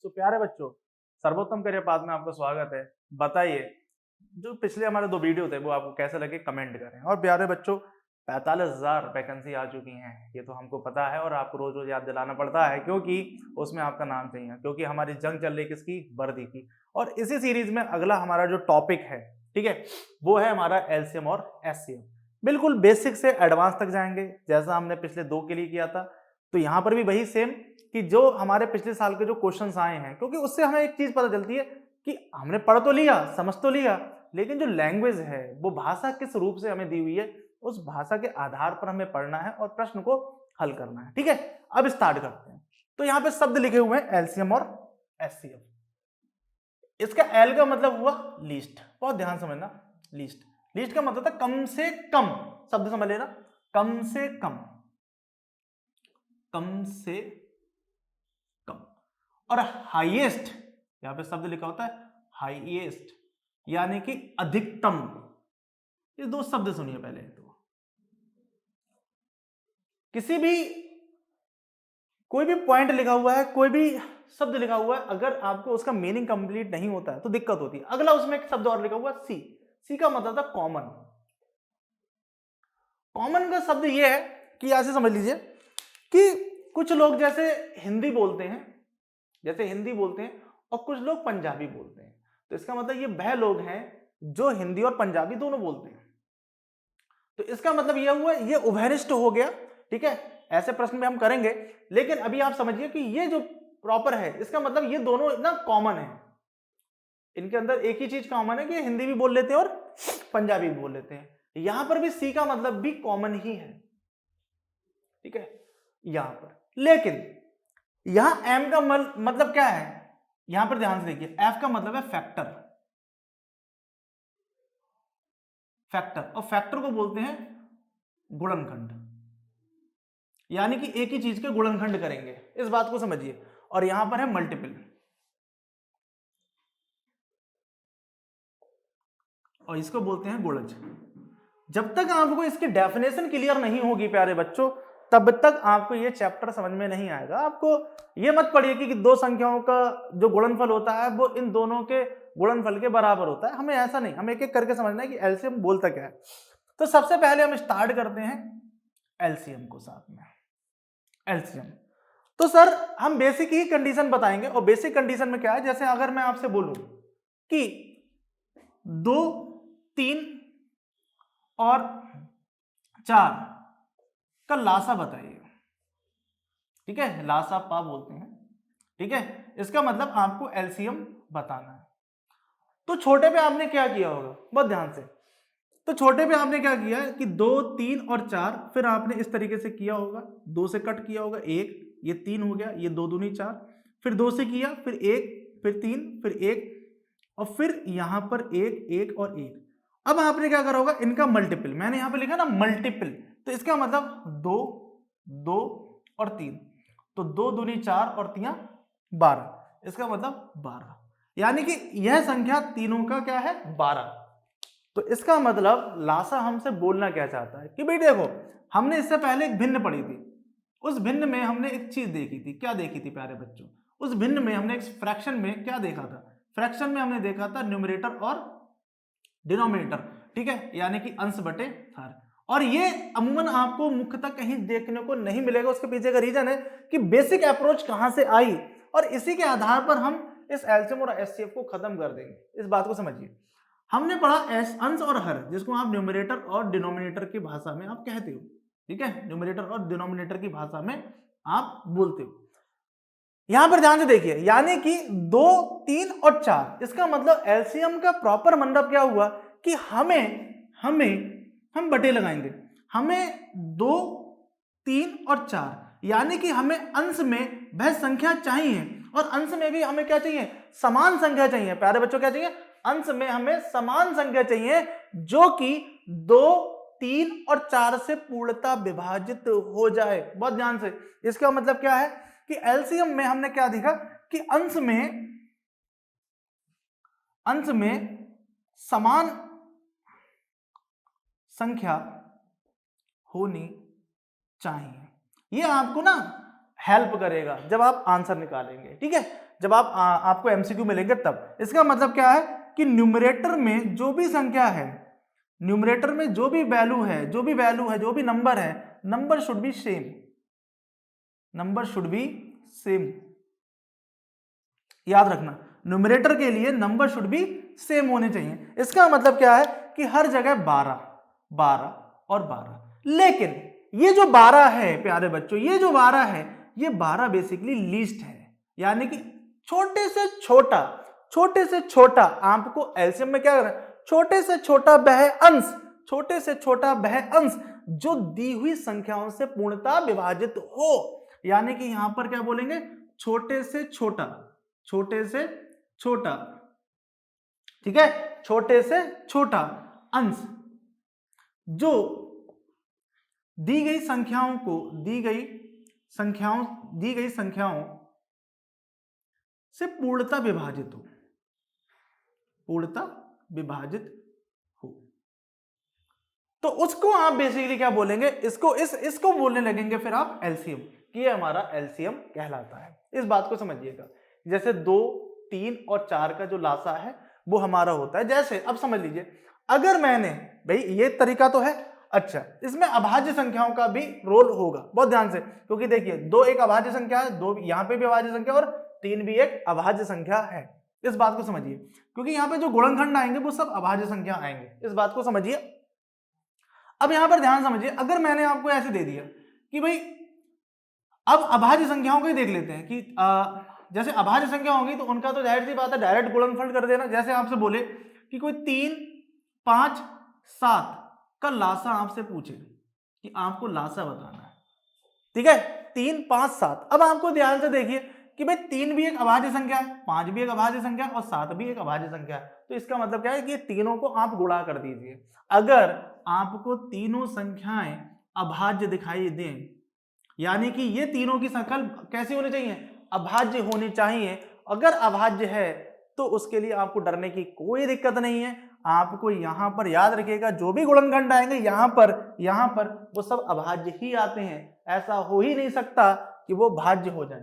तो प्यारे बच्चों, सर्वोत्तम करियर पाथ में आपका स्वागत है। बताइए, जो पिछले हमारे 2 वीडियो थे वो आपको कैसे लगे, कमेंट करें। और प्यारे बच्चों, 45,000 वैकेंसी आ चुकी हैं, ये तो हमको पता है और आपको रोज रोज याद दिलाना पड़ता है, क्योंकि उसमें आपका नाम चाहिए, क्योंकि हमारी जंग चल रही है किसकी, वर्दी की। और इसी सीरीज में अगला हमारा जो टॉपिक है, ठीक है, वो है हमारा एलसीएम और एचसीएफ। बिल्कुल बेसिक से एडवांस तक जाएंगे, जैसा हमने पिछले 2 के लिए किया था। तो यहाँ पर भी वही सेम, कि जो हमारे पिछले साल के जो क्वेश्चंस आए हैं, क्योंकि उससे हमें एक चीज पता चलती है कि हमने पढ़ तो लिया, समझ तो लिया, लेकिन जो लैंग्वेज है, वो भाषा किस रूप से हमें दी हुई है, उस भाषा के आधार पर हमें पढ़ना है और प्रश्न को हल करना है। ठीक है, अब स्टार्ट करते हैं। तो यहाँ पे शब्द लिखे हुए हैं एलसीएम और एचसीएफ। इसका एल का मतलब हुआ लीस्ट, बहुत ध्यान समझना। लीस्ट, लीस्ट का मतलब था कम से कम, शब्द समझ लेना, कम से कम, कम से कम। और हाईएस्ट, यहां पे शब्द लिखा होता है हाईएस्ट, यानी कि अधिकतम। ये 2 शब्द सुनिए पहले। तो किसी भी कोई भी पॉइंट लिखा हुआ है, कोई भी शब्द लिखा हुआ है, अगर आपको उसका मीनिंग कंप्लीट नहीं होता है तो दिक्कत होती है। अगला उसमें एक शब्द और लिखा हुआ सी, सी का मतलब था कॉमन। कॉमन का शब्द यह है कि ऐसे समझ लीजिए कि कुछ लोग जैसे हिंदी बोलते हैं, और कुछ लोग पंजाबी बोलते हैं। तो इसका मतलब ये वह लोग हैं जो हिंदी और पंजाबी दोनों बोलते हैं। तो इसका मतलब यह हुआ, ये उभयनिष्ठ हो गया। ठीक है, ऐसे प्रश्न में हम करेंगे, लेकिन अभी आप समझिए कि ये जो प्रॉपर है, इसका मतलब ये दोनों ना कॉमन है। इनके अंदर एक ही चीज कॉमन है कि हिंदी भी बोल लेते हैं और पंजाबी भी बोल लेते हैं। यहां पर भी सी का मतलब भी कॉमन ही है। ठीक है, यहां पर, लेकिन यहां एम का मतलब क्या है, यहां पर ध्यान से देखिए, एफ का मतलब है फैक्टर। फैक्टर, और फैक्टर को बोलते हैं गुणनखंड, यानी कि एक ही चीज के गुणनखंड करेंगे, इस बात को समझिए। और यहां पर है मल्टीपल, और इसको बोलते हैं गुणज। जब तक आपको इसकी डेफिनेशन क्लियर नहीं होगी प्यारे बच्चों, तब तक आपको ये चैप्टर समझ में नहीं आएगा। आपको ये मत पढ़िए कि 2 संख्याओं का जो गुणनफल होता है वो इन दोनों के गुणनफल के बराबर होता है। हमें ऐसा नहीं, हमें एक एक करके समझना है कि एलसीएम बोलता क्या है। तो सबसे पहले हम स्टार्ट करते हैं एलसीएम को साथ में। एलसीएम, तो सर हम बेसिक ही कंडीशन बताएंगे, और बेसिक कंडीशन में क्या है, जैसे अगर मैं आपसे बोलूं कि 2, 3 और 4 का लासा बताइए। ठीक है, लासा पा बोलते हैं। ठीक है, इसका मतलब आपको एलसीएम बताना है। तो छोटे पे आपने क्या किया होगा, बहुत ध्यान से। तो छोटे पे आपने क्या किया कि 2, 3 और 4, फिर आपने इस तरीके से किया होगा, 2 से कट किया होगा, 1, ये 3 हो गया, ये 2 दूनी 4, फिर 2 से किया, फिर 1, फिर 3, फिर 1, और फिर यहां पर 1, 1 और 1। अब आपने क्या करा होगा, इनका मल्टीपल, मैंने यहां पे लिखा ना मल्टीपल, तो इसका मतलब 2, 2 और 3, तो 2 दूनी 4 और 3 12, इसका मतलब 12, यानी कि यह संख्या तीनों का क्या है, 12। तो इसका मतलब लासा हमसे बोलना क्या चाहता है कि भाई देखो, हमने इससे पहले एक भिन्न पढ़ी थी, उस भिन्न में हमने एक चीज देखी थी। क्या देखी थी प्यारे बच्चों, उस भिन्न में हमने एक फ्रैक्शन में क्या देखा था, फ्रैक्शन में हमने देखा था न्यूमरेटर और डिनोमिनेटर। ठीक है, यानी कि अंश बटे हर। और ये अमूमन आपको मुख्यतः कहीं देखने को नहीं मिलेगा। उसके पीछे का रीजन है कि बेसिक अप्रोच कहां से आई, और इसी के आधार पर हम इस एलसीएम और एचसीएफ को खत्म कर देंगे। इस बात को समझिए। हमने पढ़ा अंश और हर, जिसको आप न्यूमरेटर और डिनोमिनेटर की भाषा में आप कहते हो। ठीक है, न्यूमरेटर और डिनोमिनेटर की भाषा में आप बोलते हो। यहां पर ध्यान से देखिए, यानी कि 2, 3 और 4, इसका मतलब एलसीएम का प्रॉपर मतलब क्या हुआ कि हम बटे लगाएंगे। हमें 2, 3 और 4, यानी कि हमें अंश में वह संख्या चाहिए, और अंश में भी हमें क्या चाहिए, समान संख्या चाहिए। प्यारे बच्चों, क्या चाहिए, अंश में हमें समान संख्या चाहिए, जो कि 2, 3 और 4 से पूर्णतः विभाजित हो जाए। बहुत ध्यान से, इसका मतलब क्या है कि एलसीएम में हमने क्या देखा कि अंश में समान संख्या होनी चाहिए। ये आपको ना हेल्प करेगा जब आप आंसर निकालेंगे, ठीक है, जब आप आपको एमसीक्यू मिलेंगे तब। इसका मतलब क्या है कि न्यूमरेटर में जो भी संख्या है, न्यूमरेटर में जो भी वैल्यू है, जो भी नंबर है, number should be same, number should be same. याद रखना, न्यूमरेटर के लिए नंबर शुड बी सेम होने चाहिए। इसका मतलब क्या है कि हर जगह 12 12 और 12। लेकिन ये जो 12 है प्यारे बच्चों, ये जो 12 है, ये 12 बेसिकली लीस्ट है, यानी कि छोटे से छोटा आपको एलसीएम में क्या करना है, छोटे से छोटा वह अंश जो दी हुई संख्याओं से पूर्णतः विभाजित हो, यानी कि यहां पर क्या बोलेंगे, छोटे से छोटा, ठीक है, छोटे से छोटा अंश जो दी गई संख्याओं से पूर्णतः विभाजित हो, तो उसको आप बेसिकली क्या बोलेंगे, इसको बोलने लगेंगे फिर आप एलसीएम, कि ये हमारा एलसीएम कहलाता है। इस बात को समझिएगा, जैसे 2, 3 और 4 का जो लासा है वो हमारा होता है। जैसे अब समझ लीजिए, अगर मैंने, भाई ये तरीका तो है, अच्छा इसमें अभाज्य संख्याओं का भी रोल होगा, बहुत ध्यान से, क्योंकि देखिए 2 एक अभाज्य संख्या है, 2 यहाँ पे भी अभाज्य संख्या और 3 भी एक अभाज्य संख्या है। इस बात को समझिए, क्योंकि यहाँ पे जो गुणनखंड आएंगे वो सब अभाज्य संख्या आएंगे, इस बात को समझिए। अब यहां पर ध्यान समझिए, अगर मैंने आपको ऐसे दे दिया कि भाई अब अभाज्य संख्याओं को ही देख लेते हैं कि जैसे अभाज्य संख्या होंगी तो उनका तो जाहिर सी बात है डायरेक्ट गुणनफल कर देना। जैसे आपसे बोले कि कोई 3, 5, 7 का लासा आपसे पूछे कि आपको लासा बताना है, ठीक है, 3, 5, 7। अब आपको ध्यान से देखिए कि भाई 3 भी एक अभाज्य संख्या है, 5 भी एक अभाज्य संख्या है और 7 भी एक अभाज्य संख्या है। तो इसका मतलब क्या है कि तीनों को आप गुणा कर दीजिए। अगर आपको तीनों संख्याएं अभाज्य दिखाई दें, यानी कि ये तीनों की संख्या कैसी होनी चाहिए, अभाज्य होनी चाहिए। अगर अभाज्य है तो उसके लिए आपको डरने की कोई दिक्कत नहीं है। आपको यहां पर याद रखिएगा, जो भी गुणनखंड आएंगे यहां पर वो सब अभाज्य ही आते हैं। ऐसा हो ही नहीं सकता कि वो भाज्य हो जाए,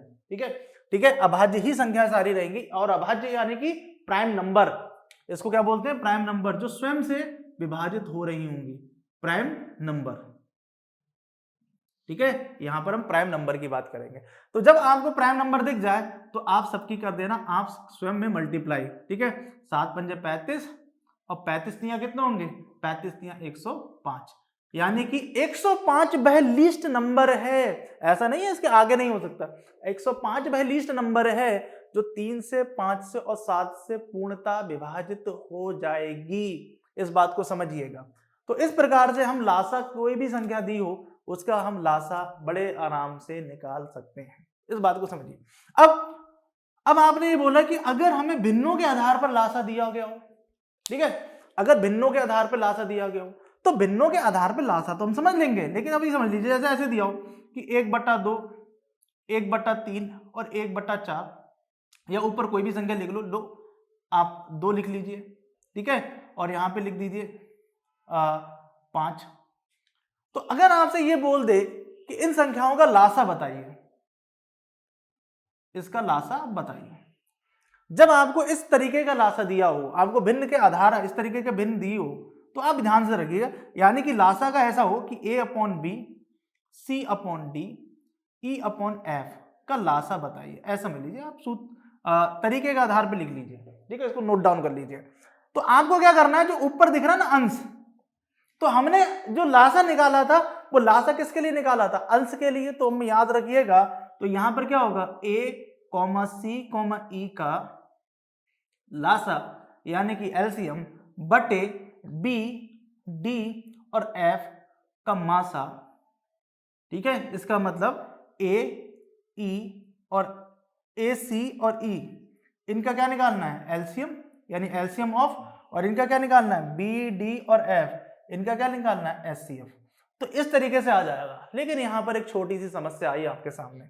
ठीक है, अभाज्य ही संख्या सारी रहेंगी। और अभाज्य यानी कि प्राइम नंबर, इसको क्या बोलते हैं, प्राइम नंबर, जो स्वयं से विभाजित हो रही होंगी, प्राइम नंबर, ठीक है। यहां पर हम प्राइम नंबर की बात करेंगे। तो जब आपको प्राइम नंबर दिख जाए तो आप सबकी कर देना, आप स्वयं में मल्टीप्लाई, ठीक है, 7 पंजे 35 और 35 तियां कितने होंगे, 35 तियां 105, यानी कि 105 वह लीस्ट नंबर है। ऐसा नहीं है इसके आगे नहीं हो सकता, 105 वह लीस्ट नंबर है जो 3 से 5 से और 7 से पूर्णतः विभाजित हो जाएगी। इस बात को समझिएगा। तो इस प्रकार से हम लासा, कोई भी संख्या दी हो उसका हम लासा बड़े आराम से निकाल सकते हैं। इस बात को समझिए। अब आपने ये बोला कि अगर हमें भिन्नों के आधार पर लासा दिया गया हो, ठीक है, अगर भिन्नों के आधार पर लासा दिया गया हो तो भिन्नों के आधार पर लासा तो हम समझ लेंगे, लेकिन अभी समझ लीजिए जैसे ऐसे दिया हो कि 1/2, 1/3 और 1/4, या ऊपर कोई भी संख्या लिख लो, आप 2 लिख लीजिए, ठीक है, और यहां पे लिख दीजिए 5। तो अगर आपसे ये बोल दे कि इन संख्याओं का लासा बताइए, इसका लासा बताइए, जब आपको इस तरीके का लासा दिया हो, आपको भिन्न के आधार इस तरीके के भिन्न दी हो, तो आप ध्यान से रखिएगा, यानी कि लासा का ऐसा हो कि A/B, C/D, E/F का लासा बताइए, ऐसा समझ लीजिए। आप तरीके के आधार पर लिख लीजिए, ठीक है, इसको नोट डाउन कर लीजिए। तो आपको क्या करना है, जो ऊपर दिख रहा है ना अंश, तो हमने जो लासा निकाला था वो लासा किसके लिए निकाला था, अंश के लिए। तो हम याद रखिएगा, तो यहां पर क्या होगा, A,C,E का लासा यानी कि एलसीएम बटे B, D और F का मासा, ठीक है। इसका मतलब A, E और AC और E, इनका क्या निकालना है, एलसीएम, यानी एलसीएम ऑफ, और इनका क्या निकालना है, B, D और F, इनका क्या निकालना है, एचसीएफ। तो इस तरीके से आ जाएगा। लेकिन यहां पर एक छोटी सी समस्या आई आपके सामने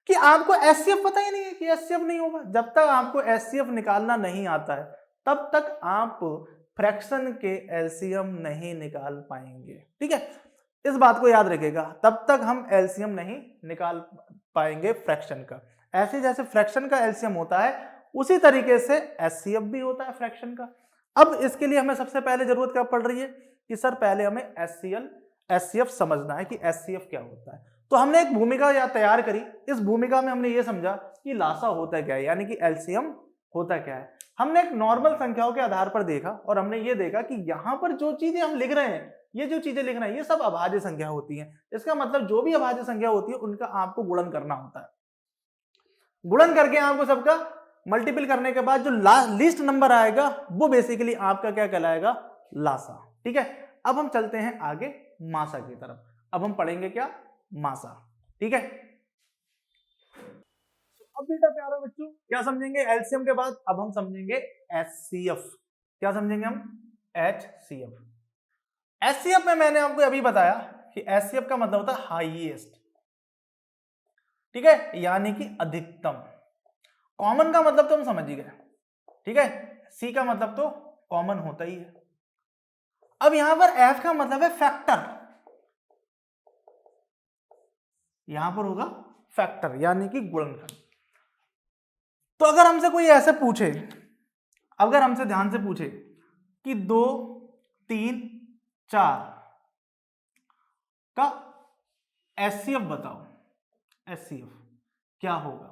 कि आपको एचसीएफ पता ही नहीं है कि एचसीएफ नहीं होगा। जब तक आपको एचसीएफ निकालना नहीं आता है तब तक आप फ्रैक्शन के एलसीएम नहीं निकाल पाएंगे, ठीक है। इस बात को याद रखिएगा, तब तक हम एलसीएम नहीं निकाल पाएंगे फ्रैक्शन का। ऐसे जैसे फ्रैक्शन का एलसीएम होता है उसी तरीके से एचसीएफ भी होता है फ्रैक्शन का। अब इसके लिए हमें सबसे पहले जरूरत क्या पड़ रही है कि सर पहले हमें एचसीएल एचसीएफ समझना है कि एचसीएफ क्या होता है। तो हमने एक भूमिका या तैयार करी, इस भूमिका में हमने ये समझा कि लासा होता क्या है, यानी कि एलसीएम होता क्या है। हमने एक नॉर्मल संख्याओं के आधार पर देखा और हमने ये देखा कि यहाँ पर जो चीजें हम लिख रहे हैं, ये जो चीजें लिख रहे हैं, ये सब अभाज्य संख्या होती है। इसका मतलब जो भी अभाज्य संख्या होती है उनका आपको गुणन करना होता है। गुणन करके आपको सबका मल्टीपल करने के बाद जो लीस्ट नंबर आएगा वो बेसिकली आपका क्या कहलाएगा, लासा। ठीक है, अब हम चलते हैं आगे मासा की तरफ। अब हम पढ़ेंगे क्या, मासा। ठीक है, अब बेटा प्यारे बच्चों क्या समझेंगे एलसीएम के बाद, अब हम समझेंगे एचसीएफ। क्या समझेंगे हम, एचसीएफ। एचसीएफ में मैंने आपको अभी बताया कि एचसीएफ का मतलब होता है हाईएस्ट। ठीक है, यानी कि अधिकतम। कॉमन का मतलब तो हम समझ ही गए। ठीक है, सी का मतलब तो कॉमन होता ही है। अब यहां पर एफ का मतलब है फैक्टर, यहां पर होगा फैक्टर यानी कि गुणनखंड। तो अगर हमसे कोई ऐसे पूछे, अगर हमसे ध्यान से पूछे कि 2, 3, 4 का एचसीएफ बताओ, एचसीएफ क्या होगा।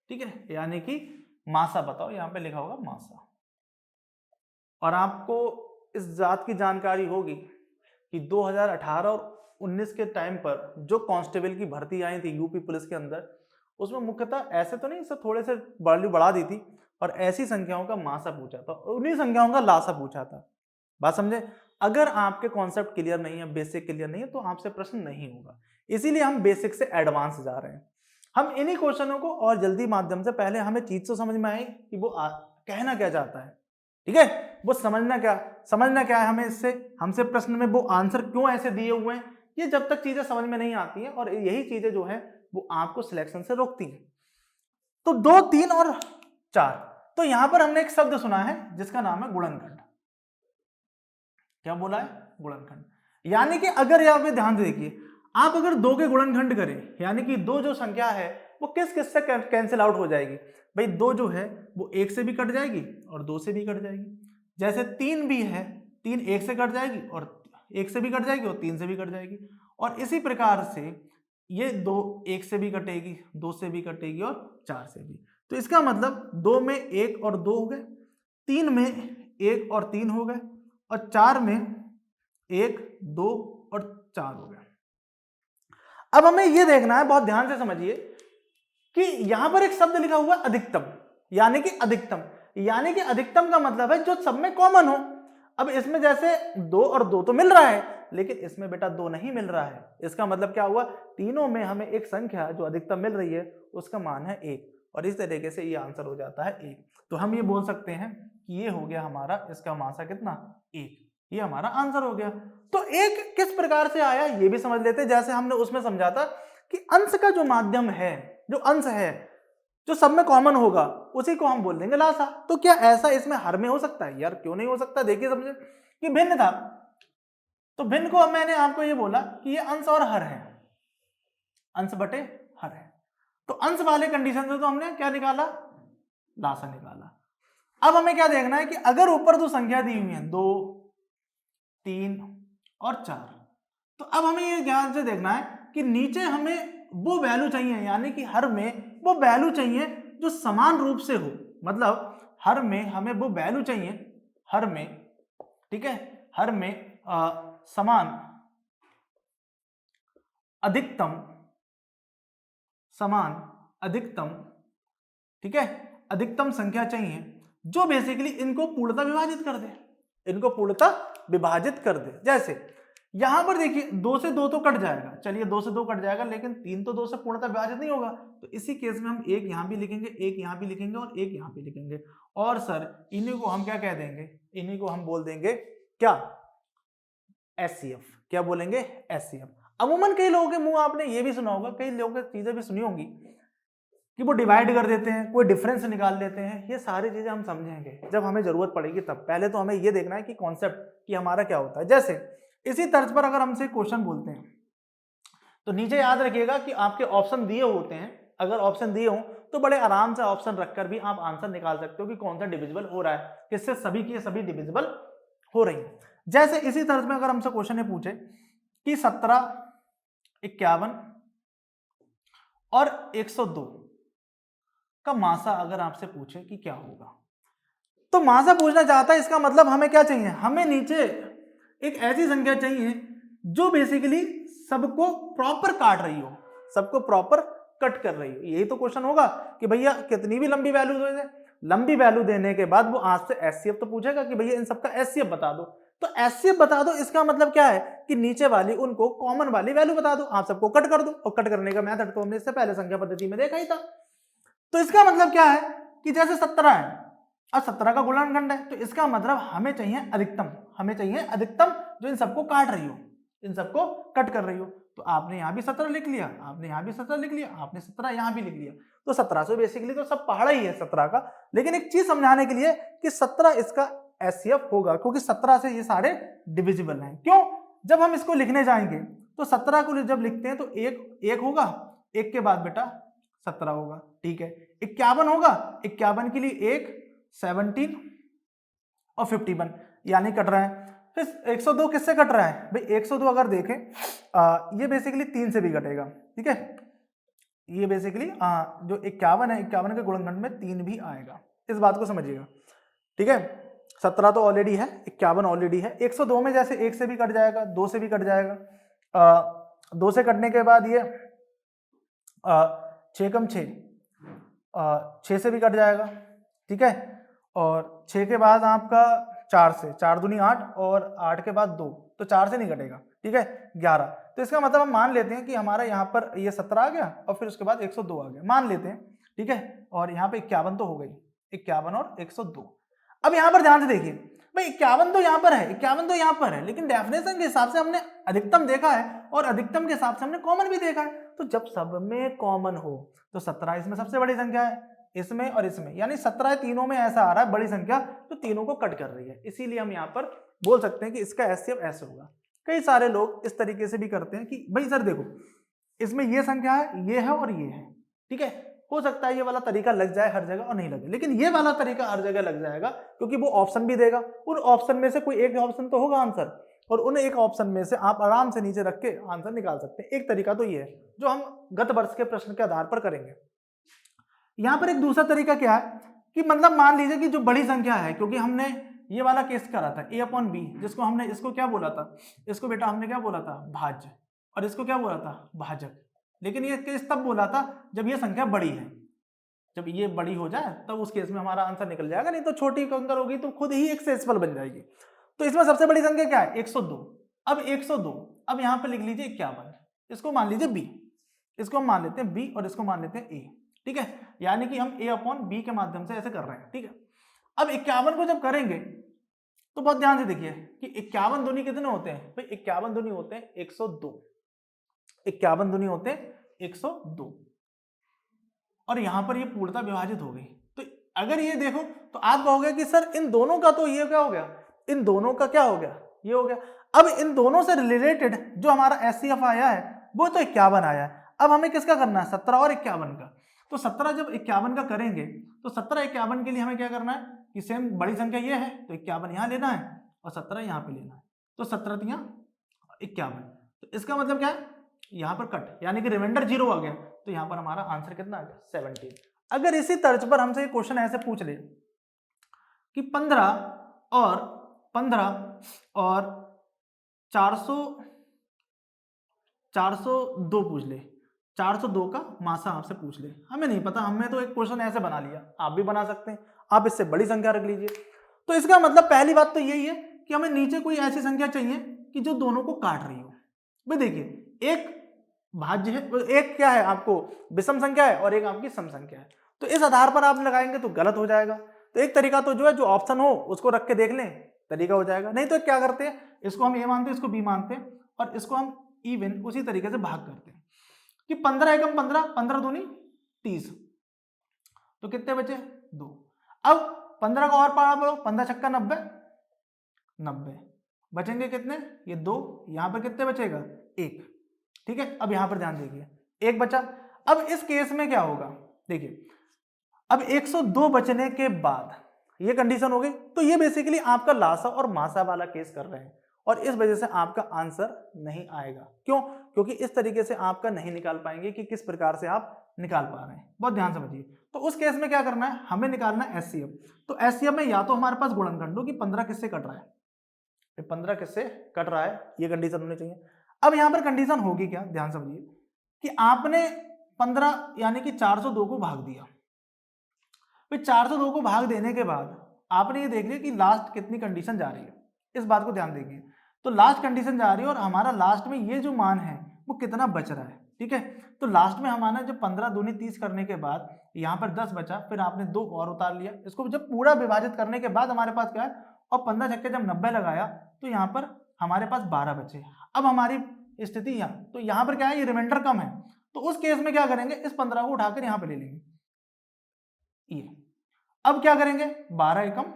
ठीक है, यानी कि मासा बताओ, यहां पे लिखा होगा मासा। और आपको इस बात की जानकारी होगी कि 2018 और 19 के टाइम पर जो कांस्टेबल की भर्ती आई थी यूपी पुलिस के अंदर, उसमें मुख्यतः ऐसे तो नहीं, सब थोड़े से वैल्यू बढ़ा दी थी और ऐसी संख्याओं का मासा पूछा था, उन्हीं संख्याओं का लासा पूछा था। बात समझे। अगर आपके कॉन्सेप्ट क्लियर नहीं है, बेसिक क्लियर नहीं है, तो आपसे प्रश्न नहीं होगा। इसीलिए हम बेसिक से एडवांस जा रहे हैं। हम इन्हीं क्वेश्चनों को और जल्दी माध्यम से, पहले हमें चीज तो समझ में आई कि वो कहना क्या चाहता है। ठीक है, वो समझना क्या है हमें इससे, हमसे प्रश्न में वो आंसर क्यों ऐसे दिए हुए हैं, ये जब तक चीजें समझ में नहीं आती हैं, और यही चीजें जो है वो आपको सिलेक्शन से रोकती हैं। तो 2, 3 और 4, तो यहां पर हमने एक शब्द सुना है जिसका नाम है गुणनखंड। क्या बोला है, गुणनखंड। यानी कि अगर यहाँ पे ध्यान से देखिए, आप अगर 2 के गुणनखंड करें, यानी कि 2 जो संख्या है वो किस किस से कैंसिल आउट हो जाएगी। भाई 2 जो है वो 1 से भी कट जाएगी और 2 से भी कट जाएगी। जैसे 3 भी है, 3 1 से कट जाएगी और 1 से भी कट जाएगी और 3 से भी कट जाएगी। और इसी प्रकार से ये 2 1 से भी कटेगी, 2 से भी कटेगी और 4 से भी। तो इसका मतलब 2 में 1 और 2 हो गए, 3 में 1 और 3 हो गए, और 4 में 1, 2 और 4 हो गया। अब हमें यह देखना है, बहुत ध्यान से समझिए कि यहां पर एक शब्द लिखा हुआ है अधिकतम, यानी कि अधिकतम, यानी कि अधिकतम का मतलब है जो सब में कॉमन हो। अब इसमें जैसे 2 और 2 तो मिल रहा है, लेकिन इसमें बेटा 2 नहीं मिल रहा है। इसका मतलब क्या हुआ, तीनों में हमें एक संख्या जो अधिकतम मिल रही है उसका मान है 1, और इस तरीके से ये आंसर हो जाता है 1। तो हम ये बोल सकते हैं कि ये हो गया हमारा, इसका मासा कितना, 1, ये हमारा आंसर हो गया। तो 1 किस प्रकार से आया ये भी समझ लेते हैं। जैसे हमने उसमें समझा था कि अंश का जो माध्यम है, जो अंश है जो सब में कॉमन होगा, उसी को हम बोल देंगे लासा। तो क्या ऐसा इसमें हर में हो सकता है, यार क्यों नहीं हो सकता। देखिए समझे कि भिन्न था, तो भिन्न को अब मैंने आपको ये बोला कि ये अंश और हर है, अंश बटे हर है। तो अंश वाले कंडीशन से तो हमने क्या निकाला, लासा निकाला। अब हमें क्या देखना है कि अगर ऊपर दो संख्या दी हुई है 2, 3 और 4, तो अब हमें ये ध्यान से देखना है कि नीचे हमें वो वैल्यू चाहिए, यानी कि हर में वो वैल्यू चाहिए जो समान रूप से हो। मतलब हर में हमें वो वैल्यू चाहिए, हर में, ठीक है, हर में समान अधिकतम, समान अधिकतम, ठीक है, अधिकतम संख्या चाहिए जो बेसिकली इनको पूर्णतः विभाजित कर दे, इनको पूर्णतः विभाजित कर दे। जैसे यहां पर देखिए 2 से 2 तो कट जाएगा, चलिए 2 से 2 कट जाएगा, लेकिन 3 तो 2 से पूर्णतः विभाजित नहीं होगा। तो इसी केस में हम एक यहां भी लिखेंगे, एक यहां भी लिखेंगे और एक यहां भी लिखेंगे। और सर इन्हीं को हम क्या कह देंगे, इन्हीं को हम बोल देंगे क्या, एचसीएफ। क्या बोलेंगे, एचसीएफ। अमूमन कई लोगों के मुंह आपने ये भी सुना होगा, कई लोगों की चीजें भी सुनी होंगी कि वो डिवाइड कर देते हैं, कोई डिफरेंस निकाल देते हैं। ये सारी चीजें हम समझेंगे जब हमें जरूरत पड़ेगी तब। पहले तो हमें ये देखना है कि कॉन्सेप्ट कि हमारा क्या होता है। जैसे इसी तर्ज पर अगर हमसे क्वेश्चन बोलते हैं तो नीचे याद रखिएगा कि आपके ऑप्शन दिए होते हैं, अगर ऑप्शन दिए हों तो बड़े आराम से ऑप्शन रखकर भी आप आंसर निकाल सकते हो कि कौन सा डिविजिबल हो रहा है, किससे सभी की सभी डिविजिबल हो रही है। जैसे इसी तर्ज में अगर हमसे क्वेश्चन ये पूछे कि 17, 51 और 102 का मासा अगर आपसे पूछे कि क्या होगा, तो मासा पूछना चाहता है, इसका मतलब हमें क्या चाहिए, हमें नीचे एक ऐसी संख्या चाहिए जो बेसिकली सबको प्रॉपर काट रही हो, सबको प्रॉपर कट कर रही हो। यही तो क्वेश्चन होगा कि भैया कितनी भी लंबी वैल्यू दे, लंबी वैल्यू देने के बाद वो आज से एचसीएफ तो पूछेगा कि भैया इन सबका एचसीएफ बता दो। तो एचसीएफ बता दो, इसका मतलब क्या है कि नीचे वाली उनको कॉमन वाली वैल्यू बता दो, आप सबको कट कर दो। और कट करने का मेथड तो हमने इससे पहले संख्या पद्धति में देखा ही था। तो इसका मतलब क्या है कि जैसे 17 है और 17 का गुणनखंड है, तो इसका मतलब हमें चाहिए अधिकतम, हमें चाहिए अधिकतम जो इन सबको काट रही हो, इन सबको कट कर रही हो। तो आपने यहां भी 17 लिख लिया, आपने यहां भी 17 लिख लिया, आपने 17 यहां भी लिख लिया। तो 17 से बेसिकली तो सब पहाड़ा ही है 17 का। लेकिन एक चीज समझाने के लिए कि 17 इसका एचसीएफ होगा, क्योंकि 17 से ये सारे डिविजिबल हैं। क्यों? जब हम इसको लिखने जाएंगे तो 17 को जब लिखते हैं तो एक होगा, एक के बाद बेटा 17 होगा, ठीक है। 51 होगा, 51 के लिए 1, 17 और 51 यानी कट रहा है। फिर 102 किससे कट रहा है भाई? 102 अगर देखें ये बेसिकली 3 से भी कटेगा, ठीक है। ये बेसिकली जो 51 है, 51 के गुणनखंड में 3 भी आएगा, इस बात को समझिएगा, ठीक है। 17 तो ऑलरेडी है, 51 ऑलरेडी है। 102 में जैसे 1 से भी कट जाएगा, 2 से भी कट जाएगा, 2 से कटने के बाद ये 6 कम 6, 6 से भी कट जाएगा, ठीक है। और 6 के बाद आपका 4 से, 4 दूनी 8 और 8 के बाद 2, तो 4 से नहीं कटेगा, ठीक है, 11। तो इसका मतलब हम मान लेते हैं कि हमारा यहाँ पर ये 17 आ गया और फिर उसके बाद 102 आ गया, मान लेते हैं, ठीक है। और यहाँ पे 51 तो हो गई, 51 और 102। अब यहाँ पर ध्यान से देखिए भाई, 51 तो यहाँ पर है, 51 तो यहाँ पर है, लेकिन डेफिनेशन के हिसाब से हमने अधिकतम देखा है और अधिकतम के हिसाब से हमने कॉमन भी देखा है। तो जब सब में कॉमन हो तो 17 इसमें सबसे बड़ी संख्या है, इसमें और इसमें, यानी 17 तीनों में ऐसा आ रहा है बड़ी संख्या, तो तीनों को कट कर रही है। इसीलिए हम यहाँ पर बोल सकते हैं कि इसका एचसीएफ ऐसे होगा। कई सारे लोग इस तरीके से भी करते हैं कि भाई सर देखो, इसमें ये संख्या है, ये है और ये है, ठीक है। हो सकता है ये वाला तरीका लग जाए हर जगह और नहीं लगे, लेकिन ये वाला तरीका हर जगह लग जाएगा, क्योंकि वो ऑप्शन भी देगा। उन ऑप्शन में से कोई एक ऑप्शन तो होगा आंसर, और उन एक ऑप्शन में से आप आराम से नीचे रख के आंसर निकाल सकते हैं। एक तरीका तो ये है जो हम गत वर्ष के प्रश्न के आधार पर करेंगे। यहां पर एक दूसरा तरीका क्या है कि मतलब मान लीजिए कि जो बड़ी संख्या है, क्योंकि हमने ये वाला केस करा था a/b, जिसको हमने इसको क्या बोला था, इसको बेटा हमने क्या बोला था, भाज्य, और इसको क्या बोला था, भाजक। लेकिन ये केस तब बोला था जब ये संख्या बड़ी है, जब ये बड़ी हो जाए तब उस केस में हमारा आंसर निकल जाएगा, नहीं तो छोटी अंदर होगी तो खुद ही एक सेक्सफल बन जाएगी। तो इसमें सबसे बड़ी संख्या क्या है, 102। अब 102, अब यहाँ पे लिख लीजिए 51, इसको मान लीजिए b, इसको हम मान लेते हैं b और इसको मान लेते हैं a, ठीक है। यानी कि हम a/b के माध्यम से ऐसे कर रहे हैं, ठीक है। अब 51 को जब करेंगे तो बहुत ध्यान से देखिए कि 51 दूनी कितने होते हैं भाई, 51 दूनी होते हैं 102, 51 दूनी होते हैं 102, और यहां पर ये पूर्णतः विभाजित हो गई। तो अगर ये देखो तो आप कहोगे कि सर इन दोनों का तो ये क्या हो गया, इन दोनों का क्या हो गया, ये हो गया। अब इन दोनों से रिलेटेड जो हमारा एचसीएफ आया है वो तो 51 आया है। अब हमें किसका करना है, 17 और 51 का। तो 17 जब 51 का करेंगे तो 17 51 के लिए हमें क्या करना है कि सेम बड़ी संख्या ये है तो 51 यहाँ लेना है और 17 यहाँ पे लेना है, तो 17 51। तो इसका मतलब क्या है, यहाँ पर कट, यानी कि रिमाइंडर 0 आ गया, तो यहाँ पर हमारा आंसर कितना आ गया, 17। अगर इसी तर्ज पर हमसे क्वेश्चन ऐसे पूछ ले कि 15 और 402 पूछ ले, 402 का मासा आपसे पूछ ले, हमें नहीं पता, हमने तो एक क्वेश्चन ऐसे बना लिया, आप भी बना सकते हैं, आप इससे बड़ी संख्या रख लीजिए। तो इसका मतलब पहली बात तो यही है कि हमें नीचे कोई ऐसी संख्या चाहिए कि जो दोनों को काट रही हो। भाई देखिए, एक भाज्य है, एक क्या है आपको विषम संख्या है और एक आपकी सम संख्या है, तो इस आधार पर आप लगाएंगे तो गलत हो जाएगा। तो एक तरीका तो जो है, जो ऑप्शन हो उसको रख के देख लें, तरीका हो जाएगा। नहीं तो क्या करते हैं, इसको हम ए मानते हैं, इसको बी मानते हैं और इसको हम इवन उसी तरीके से भाग करते हैं कि 15 एकम 15, 15 दूनी 30, तो कितने बचे 2। अब 15 का और पारा पड़ो, 15 छक्का 90, 90 बचेंगे कितने, ये 2, यहां पर कितने बचेगा 1, ठीक है, अब यहां पर ध्यान दीजिए, एक बचा। अब इस केस में क्या होगा, देखिए अब 102 बचने के बाद ये कंडीशन हो गई, तो ये बेसिकली आपका लासा और मासा वाला केस कर रहे हैं, और इस वजह से आपका आंसर नहीं आएगा। क्यों? क्योंकि इस तरीके से आपका नहीं निकाल पाएंगे कि किस प्रकार से आप निकाल पा रहे हैं। बहुत ध्यान समझिए। तो उस केस में क्या करना है, हमें निकालना है एचसीएफ। तो एचसीएफ में या तो हमारे पास गुणनखंड हो कि 15 किससे कट रहा है, 15 किससे कट रहा है, ये कंडीशन होनी चाहिए। अब यहां पर कंडीशन होगी क्या, ध्यान समझिए कि आपने 15 यानी कि 402 को भाग दिया, फिर 402 को भाग देने के बाद आपने ये देख लिया कि लास्ट कितनी कंडीशन जा रही है, इस बात को ध्यान देंगे। तो लास्ट कंडीशन जा रही है और हमारा लास्ट में ये जो मान है वो कितना बच रहा है, ठीक है। तो लास्ट में हमारा जब 15 दूनी 30 करने के बाद यहाँ पर 10 बचा, फिर आपने 2 और उतार लिया, इसको जब पूरा विभाजित करने के बाद हमारे पास क्या है, और 15 छक्के जब 90 लगाया तो यहाँ पर हमारे पास 12 बचे। अब हमारी स्थिति यहाँ, तो यहाँ पर क्या है, ये रिमाइंडर कम है, तो उस केस में क्या करेंगे, इस 15 को उठाकर यहाँ पे ले लेंगे ये। अब क्या करेंगे, 12 एकम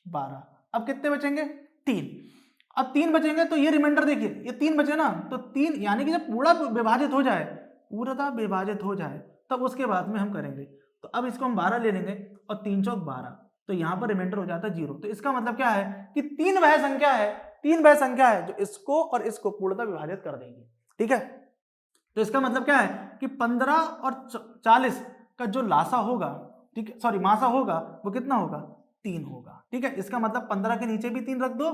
12, अब कितने बचेंगे, 3। अब 3 बचेंगे तो ये रिमाइंडर देखिए, ये 3 बचे ना, तो 3 यानी कि जब पूरा विभाजित हो जाए, पूरा विभाजित हो जाए तब उसके बाद में हम करेंगे। तो अब इसको हम 12 ले लेंगे और 3 चौक 12, तो यहाँ पर रिमाइंडर हो जाता है 0। तो इसका मतलब क्या है कि 3 वह संख्या है, 3 वह संख्या है जो इसको और इसको पूर्णतः विभाजित कर देंगे, ठीक है। तो इसका मतलब क्या है कि 15 और 40 का जो लासा होगा, ठीक है, सॉरी मासा होगा, वो कितना होगा, 3 होगा, ठीक है। इसका मतलब 15 के नीचे भी 3 रख दो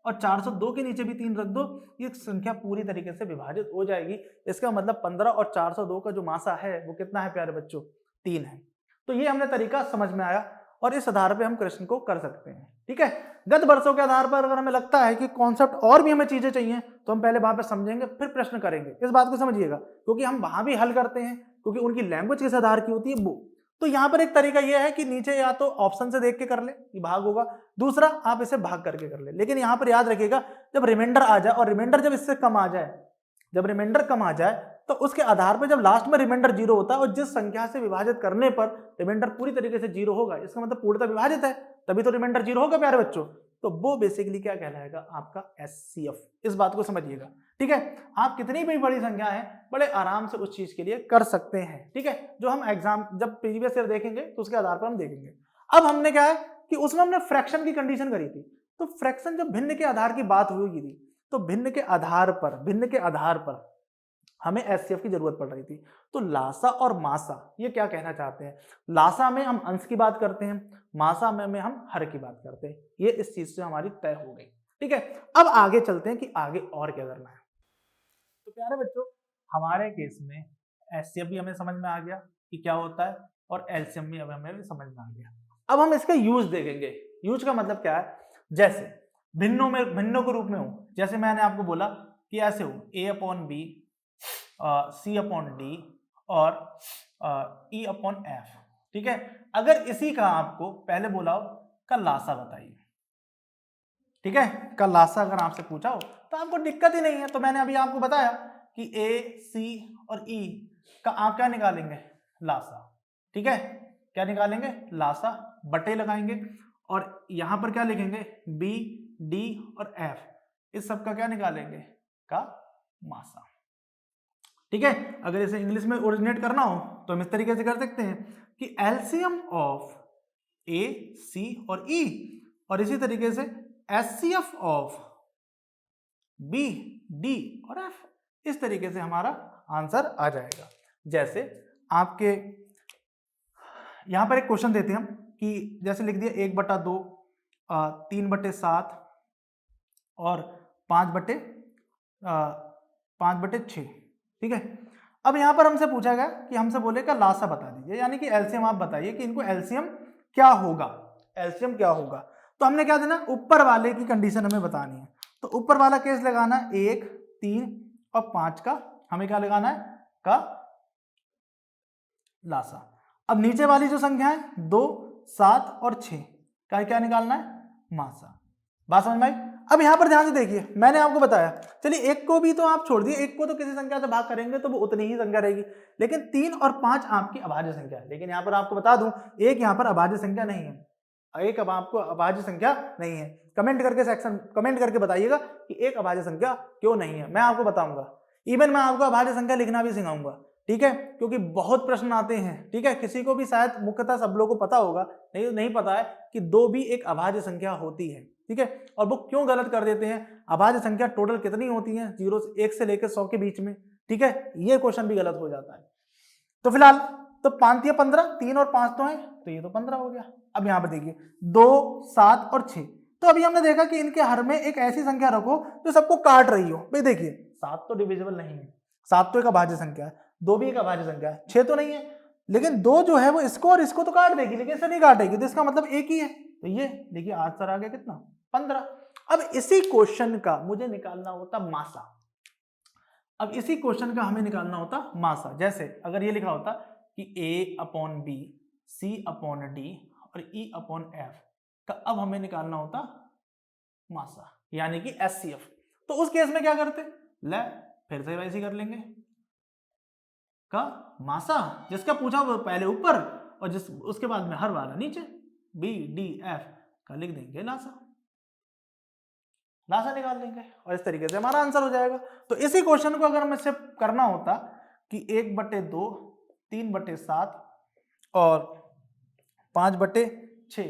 और 402 के नीचे भी 3 रख दो, ये संख्या पूरी तरीके से विभाजित हो जाएगी। इसका मतलब 15 और 402 का जो मासा है वो कितना है प्यारे बच्चों, 3 है। तो ये हमने तरीका समझ में आया और इस आधार पे हम प्रश्न को कर सकते हैं, ठीक है। गत वर्षों के आधार पर अगर हमें लगता है कि कॉन्सेप्ट और भी हमें चीजें चाहिए तो हम पहले वहां पे समझेंगे फिर प्रश्न करेंगे, इस बात को समझिएगा, क्योंकि हम वहां भी हल करते हैं, क्योंकि उनकी लैंग्वेज किस आधार की होती है वो। तो यहाँ पर एक तरीका यह है कि नीचे या तो ऑप्शन से देख के कर ले कि भाग होगा, दूसरा आप इसे भाग करके कर ले। लेकिन यहाँ पर याद रखिएगा जब रिमाइंडर आ जाए, और रिमाइंडर जब इससे कम आ जाए, जब रिमाइंडर कम आ जाए तो उसके आधार पर जब लास्ट में रिमाइंडर 0 होता है और जिस संख्या से विभाजित करने पर रिमाइंडर पूरी तरीके से 0 होगा, इसका मतलब पूर्णतः विभाजित है, तभी तो रिमाइंडर 0 होगा प्यारे बच्चों। तो वो बेसिकली क्या कहलाएगा, आपका एचसीएफ। इस बात को समझिएगा, ठीक है। आप कितनी भी बड़ी संख्या है बड़े आराम से उस चीज के लिए कर सकते हैं, ठीक है। जो हम एग्जाम जब प्रीवियस ईयर देखेंगे तो उसके आधार पर हम देखेंगे। अब हमने क्या है कि उसमें हमने फ्रैक्शन की कंडीशन करी थी, तो फ्रैक्शन जब भिन्न के आधार की बात हुई थी, तो भिन्न के आधार पर हमें एचसीएफ की जरूरत पड़ रही थी। तो लासा और मासा ये क्या कहना चाहते हैं, लासा में हम अंश की बात करते हैं, मासा में हम हर की बात करते हैं। ये इस चीज से हमारी तय हो गई, ठीक है। अब आगे चलते हैं कि आगे और क्या करना है। तो प्यारे बच्चों हमारे केस में एचसीएफ भी हमें समझ में आ गया कि क्या होता है, और एलसीएम भी हमें भी समझ में आ गया। अब हम इसका यूज देखेंगे। यूज का मतलब क्या है, जैसे भिन्नों के रूप में हो, जैसे मैंने आपको बोला कि ऐसे हो A/B, C/D और E/F, ठीक है। अगर इसी का आपको पहले बोला हो का लासा बताइए, ठीक है, का लासा अगर आपसे पूछा हो तो आपको दिक्कत ही नहीं है। तो मैंने अभी आपको बताया कि A, C और E का आप क्या निकालेंगे, लासा, ठीक है। क्या निकालेंगे, लासा, बटे लगाएंगे और यहां पर क्या लिखेंगे, B, D और F, इस सब का क्या निकालेंगे, का मासा, ठीक है। अगर इसे इंग्लिश में ओरिजिनेट करना हो तो हम इस तरीके से कर सकते हैं कि एलसीएम ऑफ A, C और E, और इसी तरीके से एचसीएफ ऑफ B, D और F, इस तरीके से हमारा आंसर आ जाएगा। जैसे आपके यहां पर एक क्वेश्चन देते हैं हम कि जैसे लिख दिया 1/2, 3/7 और 5/6, ठीक है। अब यहां पर हमसे पूछा गया कि हमसे बोले का लासा बता दीजिए, यानी कि एलसीएम आप बताइए कि इनको एलसीएम क्या होगा, एलसीएम क्या होगा। तो हमने क्या देना, ऊपर वाले की कंडीशन हमें बतानी है। तो ऊपर वाला केस लगाना है 1, 3 और 5 का हमें क्या लगाना है, का लासा। अब नीचे वाली जो संख्या है 2, 7 और 6 का क्या निकालना है, मासा। बात समझ में आई। अब यहां पर ध्यान से देखिए, मैंने आपको बताया, चलिए एक को भी तो आप छोड़ दिए, एक को तो किसी संख्या से भाग करेंगे तो वो उतनी ही संख्या रहेगी, लेकिन 3 और 5 आपकी अभाज्य संख्या है। लेकिन यहां पर आपको बता दूं, एक यहां पर अभाज्य संख्या नहीं है, एक अब आपको अभाज्य संख्या नहीं है। कमेंट करके बताइएगा कि एक अभाज्य संख्या क्यों नहीं है, मैं आपको बताऊंगा। इवन मैं आपको अभाज्य संख्या लिखना भी सिखाऊंगा, ठीक है, क्योंकि बहुत प्रश्न आते हैं, ठीक है। किसी को भी शायद मुख्यतः सब लोगों को पता होगा, नहीं पता है कि 2 भी एक अभाज्य संख्या होती है, ठीक है। और वो क्यों गलत कर देते हैं, अभाज्य संख्या टोटल कितनी होती है, 1 से लेकर 100 के बीच में, ठीक है, ये क्वेश्चन भी गलत हो जाता है। तो फिलहाल तो 5 या 15, 3 और 5 तो है, तो ये तो 15 हो गया। अब यहाँ पे देखिए 2, 7 और 6, तो अभी हमने देखा कि इनके हर में एक ऐसी संख्या रखो जो सबको काट रही हो। भाई देखिए 7 तो डिविजिबल नहीं है, 7 तो एक अभाज्य संख्या है, 2 भी एक अभाज्य संख्या है, 6 तो नहीं है, लेकिन 2 जो है वो इसको और इसको तो काट देगी, लेकिन इसे नहीं काटेगी, तो इसका मतलब एक ही है। तो ये देखिए आंसर आ गया कितना, 15। अब इसी क्वेश्चन का मुझे निकालना होता मासा, अब इसी क्वेश्चन का हमें निकालना होता मासा। जैसे अगर ये लिखा होता कि A/B, C/D और E/F का अब हमें निकालना होता मासा, यानी कि SCF। तो उस केस में क्या करते, ले फिर से वैसे कर लेंगे, का मासा जिसका पूछा वो पहले ऊपर और जिस उसके बाद में हर वाला नीचे, BDF का लिख देंगे लासा, लासा निकाल लेंगे और इस तरीके से हमारा आंसर हो जाएगा। तो इसी क्वेश्चन को अगर हमें से करना होता कि 1/2, 3/7 और 5/6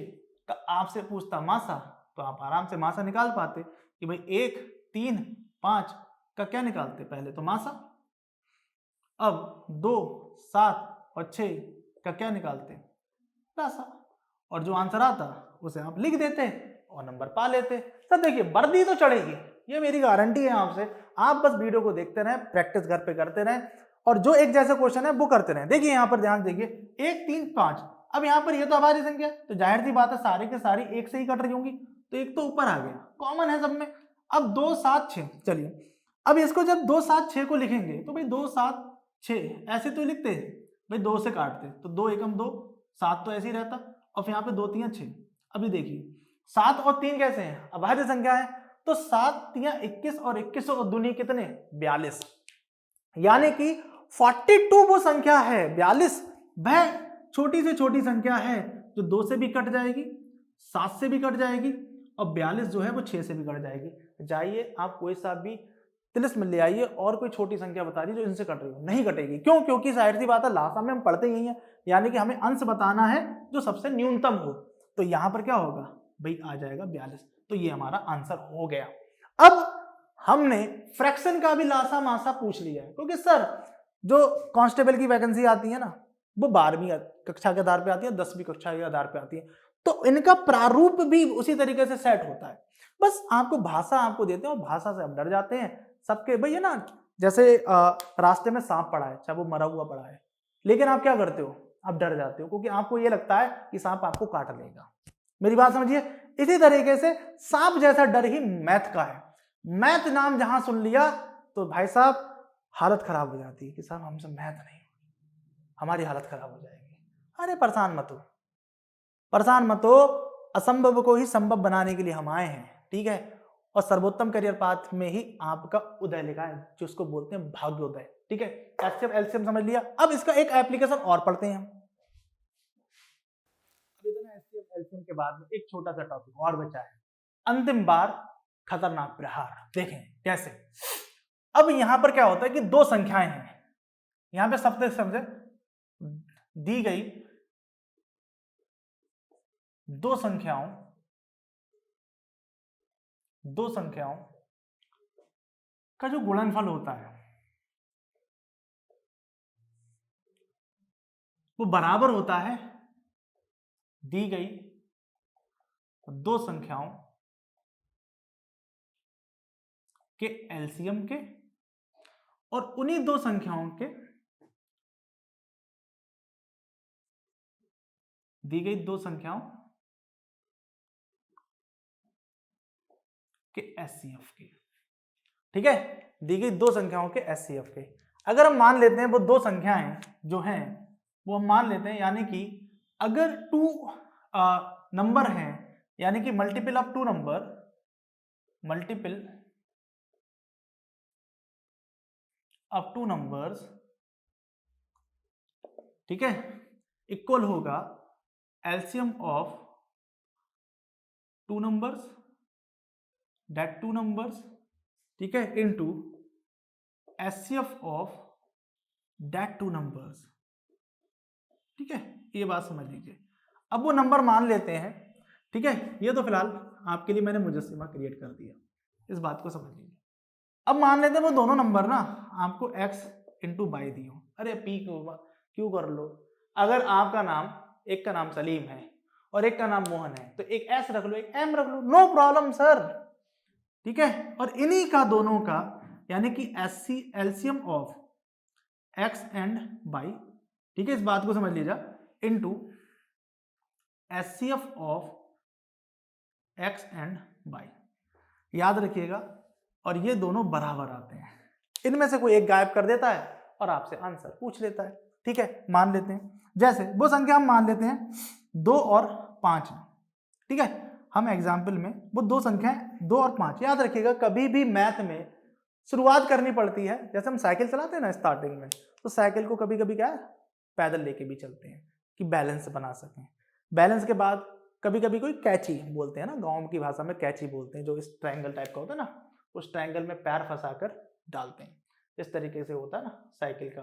का आपसे पूछता मासा, तो आप आराम से मासा निकाल पाते कि भाई 1, 3, 5 का क्या निकालते, पहले तो मासा, अब 2, 7 और 6 का क्या निकालते, लासा, और जो आंसर आता उसे आप लिख देते और नंबर पा लेते। सर देखिए वर्दी तो चढ़ेगी, ये मेरी गारंटी है आपसे, आप बस वीडियो को देखते रहें, प्रैक्टिस घर पे करते रहें और जो एक जैसे क्वेश्चन है वो करते रहें। देखिए यहाँ पर ध्यान देखिए 1, 3, 5, अब यहाँ पर ये तो अभाज्य संख्या है, तो जाहिर सी बात है सारी के सारी एक से ही कट रही होंगी, तो एक तो ऊपर आ गया, कॉमन है सब में। अब 2, 7, 6, चलिए अब इसको जब 2, 7, 6 को लिखेंगे तो भाई 2, 7, 6 ऐसे तो लिखते हैं भाई, 2 से काटते तो 2 एकम 2, 7 तो ऐसे ही रहता, और यहाँ पे 2 3 6। अभी देखिए 7 और 3 कैसे हैं, अभाज्य संख्या है, तो 7 3 21 और 21 और दूनी कितने, 42, यानी कि 42 वो संख्या है, 42 वह छोटी से छोटी संख्या है जो 2 से भी कट जाएगी, 7 से भी कट जाएगी और 42 जो है वो 6 से भी कट जाएगी। जाइए आप कोई सा भी तिलिस्म ले आइए और कोई छोटी संख्या बता दी जो इनसे कट रही हो, नहीं कटेगी। क्यों, क्योंकि जाहिर सी बात है लासा में हम पढ़ते ही हैं, यानी कि हमें अंश बताना है जो सबसे न्यूनतम हो, तो यहां पर क्या होगा भाई, आ जाएगा 42, तो ये हमारा आंसर हो गया। अब हमने फ्रैक्शन का भी लासा मासा पूछ लिया है, क्योंकि सर जो कांस्टेबल की वैकेंसी आती है ना वो 12वीं कक्षा के आधार पे आती है, 10वीं कक्षा के आधार पे आती है, तो इनका प्रारूप भी उसी तरीके से सेट होता है। बस आपको भाषा आपको देते हैं और भाषा से आप डर जाते हैं सबके, भैया ना जैसे रास्ते में सांप पड़ा है, चाहे वो मरा हुआ पड़ा है, लेकिन आप क्या करते हो, आप डर जाते हो क्योंकि आपको ये लगता है कि सांप आपको काट लेगा। मेरी बात समझिए, इसी तरीके से सांप जैसा डर ही मैथ का है। मैथ नाम जहां सुन लिया तो भाई साहब हालत खराब हो जाती है कि साहब हमसे मैथ नहीं, हमारी हालत खराब हो जाएगी। अरे परेशान मत हो, परेशान मत हो, असंभव को ही संभव बनाने के लिए हम आए हैं, ठीक है। और सर्वोत्तम करियर पाथ में ही आपका उदय लिखा है, जिसको बोलते हैं भाग्योदय, ठीक है। एचसीएफ एलसीएम समझ लिया, अब इसका एक एप्लीकेशन और पढ़ते हैं हम। एचसीएफ एलसीएम के बाद में एक छोटा सा टॉपिक और बचा है, अंतिम बार खतरनाक प्रहार। देखें कैसे, अब यहां पर क्या होता है कि 2 संख्याएं हैं, यहां पे सबसे समझे दी गई 2 संख्याओं का जो गुणनफल होता है वो बराबर होता है दी गई 2 संख्याओं के एलसीएम के और उन्हीं 2 संख्याओं के दी गई 2 संख्याओं के एचसीएफ के, ठीक है, दी गई 2 संख्याओं के एचसीएफ के। अगर हम मान लेते हैं वो 2 संख्याएं जो हैं वो हम मान लेते हैं, यानी कि अगर 2 नंबर हैं, यानी कि multiple of 2 number, multiple of 2 numbers, ठीक है, इक्वल होगा LCM of 2 numbers, that 2 numbers, ठीक है, into HCF of that two numbers. ठीक है, ये बात समझ लीजिए। अब वो नंबर मान लेते हैं, ठीक है, ये तो फिलहाल आपके लिए मैंने मुजस्सिमा क्रिएट कर दिया, इस बात को समझ लीजिए। अब मान लेते हैं वो दोनों नंबर ना आपको x इंटू बाई दी हो। अरे पी क्यों कर लो, अगर आपका नाम, एक का नाम सलीम है और एक का नाम मोहन है, तो एक s रख लो एक m रख लो, नो प्रॉब्लम सर। ठीक है, और इन्हीं का दोनों का यानी कि LCM of x and by, ठीक है, इस बात को समझ लीजिए, into HCF of x and by, याद रखिएगा। और ये दोनों बराबर आते हैं, इनमें से कोई एक गायब कर देता है और आपसे आंसर पूछ लेता है। ठीक है, मान लेते हैं, जैसे वो संख्या हम मान लेते हैं 2 और 5। ठीक है, हम एग्जाम्पल में वो दो संख्याएं 2 और 5, याद रखिएगा कभी भी मैथ में शुरुआत करनी पड़ती है, जैसे हम साइकिल चलाते हैं ना स्टार्टिंग में, तो साइकिल को कभी कभी क्या है पैदल लेके भी चलते हैं कि बैलेंस बना सकें। बैलेंस के बाद कभी कभी कोई कैची बोलते हैं ना, गांव की भाषा में कैची बोलते हैं, जो इस ट्रायंगल टाइप का होता है ना, उस ट्रायंगल में पैर फंसाकर डालते हैं, इस तरीके से होता है ना साइकिल का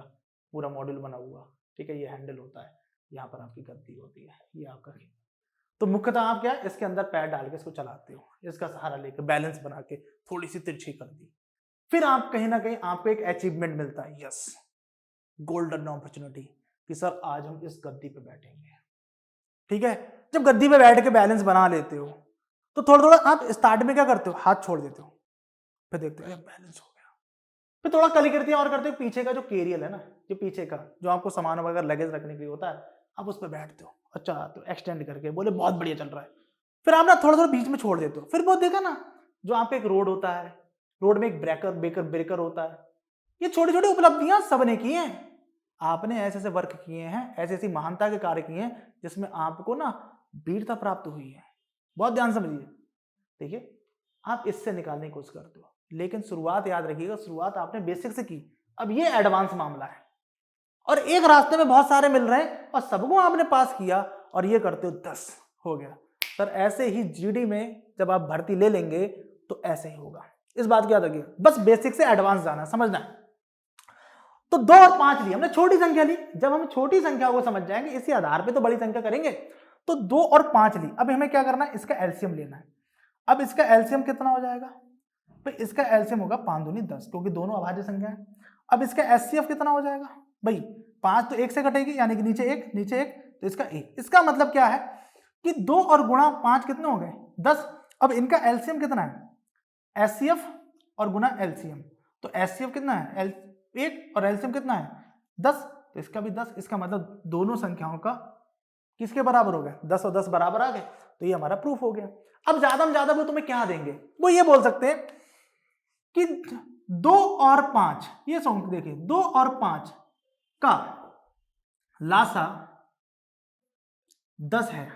पूरा मॉड्यूल बना हुआ। ठीक है, ये हैंडल होता है, यहाँ पर आपकी गद्दी होती है, ये आपका। तो मुख्यतः आप क्या इसके अंदर पैर डाल के इसको चलाते हो, इसका सहारा लेकर बैलेंस बना के थोड़ी सी तिरछी कर दी, फिर आप कहीं ना कहीं आपको एक अचीवमेंट मिलता है, यस, गोल्डन अपॉर्चुनिटी, कि सर आज हम इस गद्दी पे बैठेंगे। ठीक है, जब गद्दी पे बैठ के बैलेंस बना लेते हो तो थोड़ा थोड़ा आप स्टार्ट में क्या करते हो, हाथ छोड़ देते हो, फिर देखते हो बैलेंस हो गया, फिर थोड़ा कलिकृतियां और करते हो, पीछे का जो केरियल है ना, जो पीछे का जो आपको सामान वगैरह लगेज रखने के लिए होता है, आप उस पर बैठते हो, अच्छा तो एक्सटेंड करके बोले बहुत बढ़िया चल रहा है, फिर आप ना थोड़ा थोड़ा बीच में छोड़ देते हो, फिर वो देखा ना जो आपका एक रोड होता है, रोड में एक ब्रेकर होता है, ये छोटी छोटी उपलब्धियां सबने की हैं, आपने ऐसे ऐसे वर्क किए हैं, ऐसी ऐसी महानता के कार्य किए हैं जिसमें आपको ना वीरता प्राप्त हुई है। बहुत ध्यान समझिए, देखिए आप इससे निकालने की कोशिश करते हो, लेकिन शुरुआत याद रखिएगा, शुरुआत आपने बेसिक से की, अब ये एडवांस मामला है, और एक रास्ते में बहुत सारे मिल रहे हैं और सबको आपने पास किया और ये करते हो 10 हो गया। सर ऐसे ही जीडी में जब आप भर्ती ले लेंगे तो ऐसे ही होगा, इस बात की याद रखिए, बस बेसिक से एडवांस जाना, समझना है। तो 2 और 5 ली हमने, छोटी संख्या ली, जब हम छोटी संख्या को समझ जाएंगे इसी आधार पे तो बड़ी संख्या करेंगे, तो 2 और 5 ली। अब हमें क्या करना है, इसका एलसीएम लेना है। अब इसका एलसीएम कितना हो जाएगा, तो इसका एलसीएम होगा 5 दूनी 10, क्योंकि दोनों अभाज्य संख्या है। अब इसका एचसीएफ कितना हो जाएगा भाई, 5 तो 1 से कटेगी, यानी कि नीचे 1 तो इसका 1, इसका मतलब क्या है कि 2 और गुणा 5 कितने हो गए 10। अब इनका एलसीएम कितना है, एचसीएफ और गुणा एलसीएम, तो एचसीएफ कितना है 1 और एलसीएम कितना है 10, तो इसका भी 10, इसका मतलब दोनों संख्याओं का किसके बराबर हो गया, 10 और 10 बराबर आ गए, तो ये हमारा प्रूफ हो गया। अब ज्यादा में ज्यादा वो तुम्हें क्या देंगे, वो ये बोल सकते हैं कि 2 और 5, ये सॉन्ग देखिए, 2 और 5 का लासा 10 है,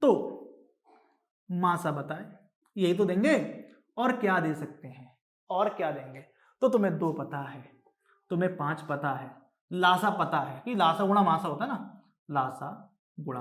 तो मासा बताए, यही तो देंगे, और क्या दे सकते हैं, और क्या देंगे, तो तुम्हें 2 पता है, तुम्हें 5 पता है, लासा पता है कि लासा गुणा मासा होता है ना, लासा गुणा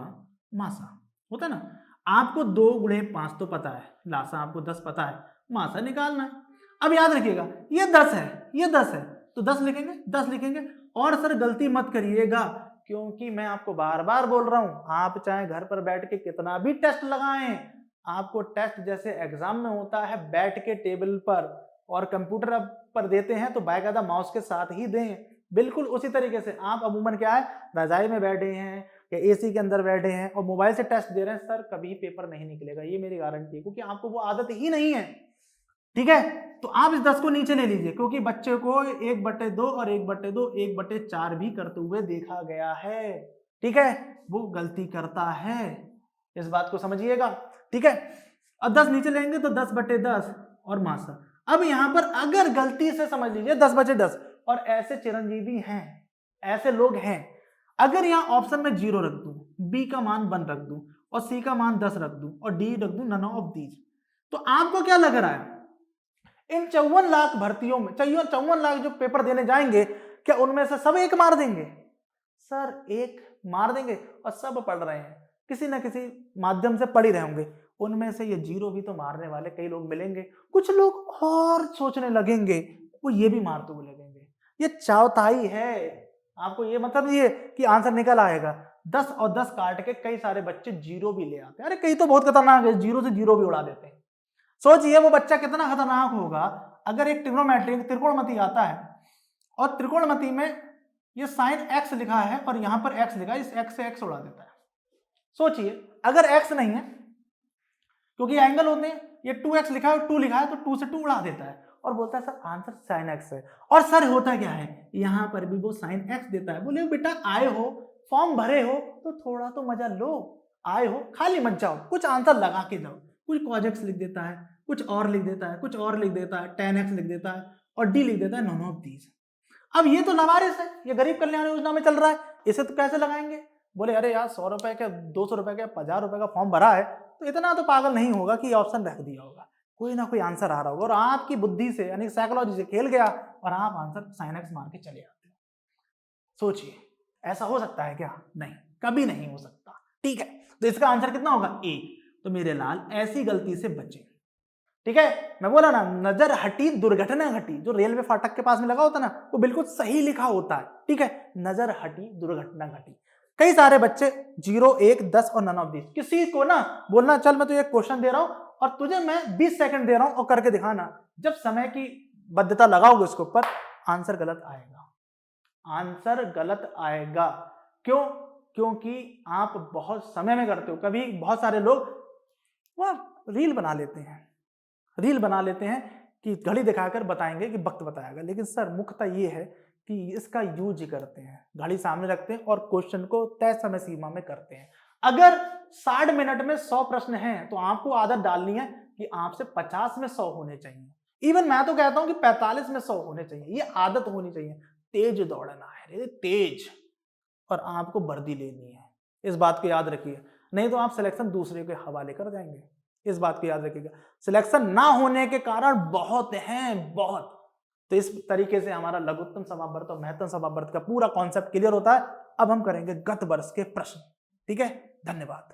मासा होता है ना, आपको 2 गुणे 5 तो पता है, लासा आपको 10 पता है, मासा निकालना है। अब याद रखिएगा ये 10 है, ये 10 है, तो 10 लिखेंगे, 10 लिखेंगे। और सर गलती मत करिएगा, क्योंकि मैं आपको बार बार बोल रहा हूं, आप चाहे घर पर बैठ के कितना भी टेस्ट लगाएं, आपको टेस्ट जैसे एग्जाम में होता है बैठ के टेबल पर और कंप्यूटर पर देते हैं तो बाकायदा माउस के साथ ही दें, बिल्कुल उसी तरीके से आप अमूमन क्या है रजाई में बैठे हैं या एसी के अंदर बैठे हैं और मोबाइल से टेस्ट दे रहे हैं, सर कभी पेपर नहीं निकलेगा, ये मेरी गारंटी है, क्योंकि आपको वो आदत ही नहीं है। ठीक है, तो आप इस 10 को नीचे ले लीजिए, क्योंकि बच्चे को 1/2 और 1/2 1/4 भी करते हुए देखा गया है। ठीक है, वो गलती करता है, इस बात को समझिएगा। ठीक है, अब 10 नीचे लेंगे तो 10/10 और मासा। अब यहां पर अगर गलती से समझ लीजिए 10/10, और ऐसे चिरंजीवी हैं, ऐसे लोग हैं, अगर यहां ऑप्शन में 0 रख दूं, बी का मान 1 रख दूं और सी का मान 10 रख दूं और डी रख दूं नन ऑफ दीज, तो आपको क्या लग रहा है इन 54 लाख भर्तियों में, 54 लाख जो पेपर देने जाएंगे, क्या उनमें से सब 1 मार देंगे? सर 1 मार देंगे, और सब पढ़ रहे हैं, किसी ना किसी माध्यम से पढ़ ही रहे होंगे, उनमें से ये 0 भी तो मारने वाले कई लोग मिलेंगे। कुछ लोग और सोचने लगेंगे, वो ये भी मारते हुए लगेंगे। ये चौथाई है। आपको ये मतलब ये कि आंसर निकल आएगा। 10 और 10 काट के कई सारे बच्चे जीरो भी ले आते हैं। अरे कई तो बहुत खतरनाक है, जीरो से जीरो भी उड़ा देते हैं। सोचिए वो बच्चा कितना खतरनाक होगा अगर एक ट्रिग्नोमेट्री त्रिकोणमिति आता है और त्रिकोणमिति में ये साइन x लिखा है और यहां पर x लिखा है, इस x से x उड़ा देता है। सोचिए अगर x नहीं है, क्योंकि एंगल होते हैं, ये 2x लिखा है 2 लिखा है, तो 2 से 2 उड़ा देता है और बोलता है सर आंसर साइन x है। और सर होता क्या है, यहां पर भी वो साइन x देता है। बोले बेटा आए हो, फॉर्म भरे हो तो थोड़ा तो मजा लो, आए हो खाली मत जाओ, कुछ आंसर लगा के जाओ। कुछ cos x लिख देता है, कुछ और लिख देता है, कुछ और लिख देता है, tan x लिख देता है और d लिख देता है, नॉन ऑफ दीज। अब ये तो लवारिस है, ये गरीब कल्याण योजना में चल रहा है, इसे तो कैसे लगाएंगे। बोले अरे यार 100 रुपए के 200 रुपए के 50 रुपए का फॉर्म भरा है, तो इतना तो पागल नहीं होगा कि ऑप्शन रख दिया होगा, कोई ना कोई आंसर आ रहा होगा और आपकी बुद्धि से यानी साइकोलॉजी से खेल गया और आप आंसर साइन एक्स मार के चले आते हो। सोचिए ऐसा हो सकता है क्या? नहीं, कभी नहीं हो सकता। ठीक है, तो इसका आंसर कितना होगा? ए। तो मेरे लाल ऐसी गलती से बचे। ठीक है, मैं बोला ना नजर हटी दुर्घटना घटी, जो रेलवे फाटक के पास में लगा होता ना वो बिल्कुल सही लिखा होता है। ठीक है, नजर हटी दुर्घटना घटी। कई सारे बच्चे 0, 1, 10 और नन ऑफ दीज। किसी को ना बोलना चल मैं तुझे एक क्वेश्चन दे रहा हूं और तुझे मैं 20 सेकंड दे रहा हूं और करके दिखाना, जब समय की बद्धता लगाओगे उसके ऊपर आंसर गलत आएगा, आंसर गलत आएगा। क्यों? क्योंकि आप बहुत समय में करते हो। कभी बहुत सारे लोग वो रील बना लेते हैं कि घड़ी दिखाकर बताएंगे कि वक्त बताएगा, लेकिन सर मुख्यतः ये है कि इसका यूज करते हैं, घड़ी सामने रखते हैं और क्वेश्चन को तय समय सीमा में करते हैं। अगर 60 मिनट में 100 प्रश्न हैं तो आपको आदत डालनी है कि आपसे 50 में 100 होने चाहिए। इवन मैं तो कहता हूं कि 45 में 100 होने चाहिए, ये आदत होनी चाहिए। तेज दौड़ना है, तेज, और आपको वर्दी लेनी है, इस बात को याद रखिए। नहीं तो आप सिलेक्शन दूसरे के हवाले कर जाएंगे, इस बात को याद रखिएगा। सिलेक्शन ना होने के कारण बहुत हैं, बहुत। तो इस तरीके से हमारा लघुत्तम समावर्त और महत्तम समावर्त का पूरा कॉन्सेप्ट क्लियर होता है। अब हम करेंगे गत वर्ष के प्रश्न। ठीक है, धन्यवाद।